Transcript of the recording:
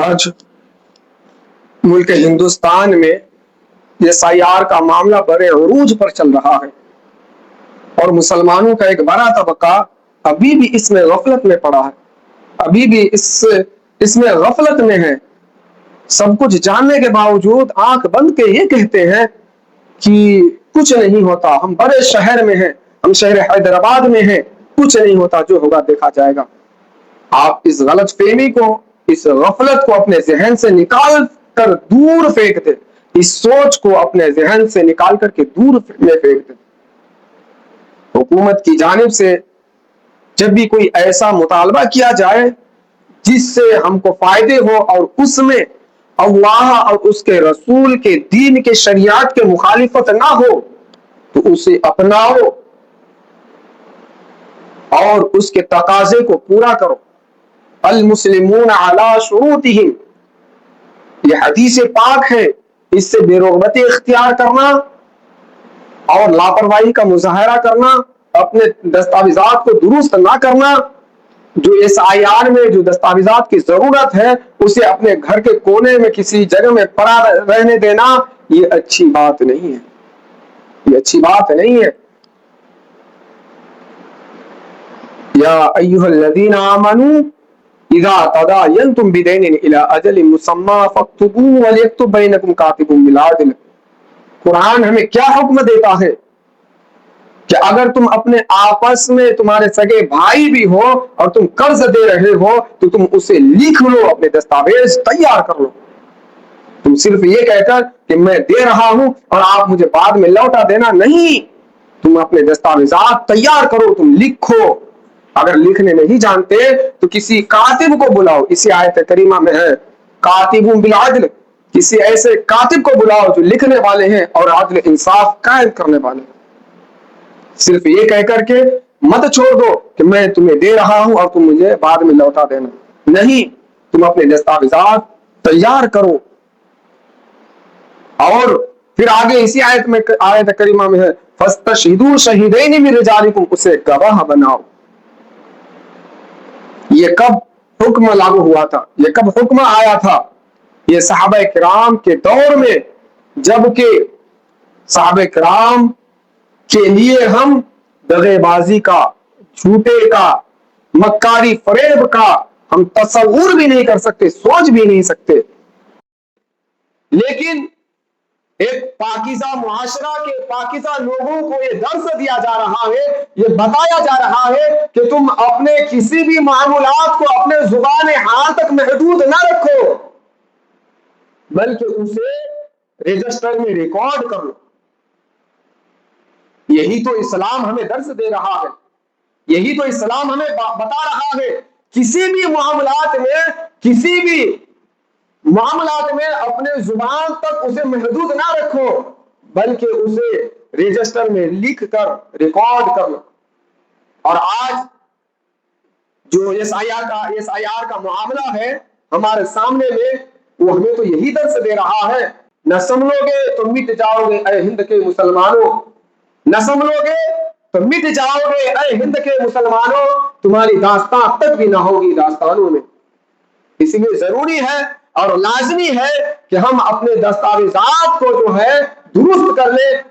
آج ملک ہندوستان میں SIR کا معاملہ بڑے عروج پر چل رہا ہے اور مسلمانوں کا ایک بڑا طبقہ ابھی بھی اس میں غفلت میں پڑا ہے، ابھی بھی اس میں غفلت میں ہے۔ سب کچھ جاننے کے باوجود آنکھ بند کے یہ کہتے ہیں کہ کچھ نہیں ہوتا، ہم بڑے شہر میں ہیں، ہم شہر حیدرآباد میں ہیں، کچھ نہیں ہوتا، جو ہوگا دیکھا جائے گا۔ آپ اس غلط فہمی کو، اس غفلت کو اپنے ذہن سے نکال کر دور پھینک دیں، اس سوچ کو اپنے ذہن سے نکال کر کے دور میں پھینک دیں۔ حکومت کی جانب سے جب بھی کوئی ایسا مطالبہ کیا جائے جس سے ہم کو فائدے ہو اور اس میں اللہ اور اس کے رسول کے دین کے شریعت کے مخالفت نہ ہو، تو اسے اپناؤ اور اس کے تقاضے کو پورا کرو۔ المسلمون علی شروطہم، یہ حدیث پاک ہے۔ اس سے بے رغبتی اختیار کرنا اور لاپرواہی کا مظاہرہ کرنا، اپنے دستاویزات کو درست نہ کرنا، جو SIR میں جو دستاویزات کی ضرورت ہے اسے اپنے گھر کے کونے میں کسی جگہ میں پڑا رہنے دینا، یہ اچھی بات نہیں ہے، یہ اچھی بات نہیں ہے۔ یا ایھا الذین آمنوا اذا تداینتم بدین الی اجل مسمی فاکتبوہ ولیکتب بینکم کاتب بالعدل۔ قرآن ہمیں کیا حکم دیتا ہے کہ اگر تم اپنے آپس میں، تمہارے سگے بھائی بھی ہو اور تم قرض دے رہے ہو تو تم اسے لکھ لو، اپنے دستاویز تیار کر لو۔ تم صرف یہ کہہ کر کہ میں دے رہا ہوں اور آپ مجھے بعد میں لوٹا دینا نہیں، تم اپنے دستاویزات تیار کرو، تم لکھو۔ اگر لکھنے نہیں جانتے تو کسی کاتب کو بلاؤ، اسی آیت کریمہ میں ہے کاتب بالعدل، کسی ایسے کاتب کو بلاؤ جو لکھنے والے ہیں اور عدل انصاف قائم کرنے والے ہیں۔ صرف یہ کہہ کر کے مت چھوڑ دو کہ میں تمہیں دے رہا ہوں اور تم مجھے بعد میں لوٹا دینا، نہیں، تم اپنے دستاویزات تیار کرو۔ اور پھر آگے اسی آیت کریمہ میں ہے فاستشہدوا شہیدین من رجالکم، اسے گواہ بناؤ۔ یہ کب حکم لاگو ہوا تھا، یہ کب حکم آیا تھا؟ یہ صحابہ کرام کے دور میں، جبکہ صحابہ کرام کے لیے ہم دغے بازی کا، جھوٹے کا، مکاری فریب کا ہم تصور بھی نہیں کر سکتے، سوچ بھی نہیں سکتے۔ لیکن ایک پاکیزہ معاشرہ کے پاکیزہ لوگوں کو یہ درس دیا جا رہا ہے، یہ بتایا جا رہا ہے کہ تم اپنے کسی بھی معاملات کو اپنے زبان حال تک محدود نہ رکھو، بلکہ اسے رجسٹر میں ریکارڈ کر لو۔ یہی تو اسلام ہمیں درس دے رہا ہے، یہی تو اسلام ہمیں بتا رہا ہے۔ کسی بھی معاملات میں اپنے زبان تک اسے محدود نہ رکھو، بلکہ اسے رجسٹر میں لکھ کر ریکارڈ کر لو۔ اور آج جو SIR کا معاملہ ہے ہمارے سامنے میں، وہ ہمیں تو یہی درس دے رہا ہے، نہ سمجھو گے تو مٹ جاؤ گے اے ہند کے مسلمانوں، نہ سمجھو گے تو مٹ جاؤ گے اے ہند کے مسلمانوں، تمہاری داستان تک بھی نہ ہوگی داستانوں میں۔ اس لیے ضروری ہے اور لازمی ہے کہ ہم اپنے دستاویزات کو جو ہے درست کر لیں۔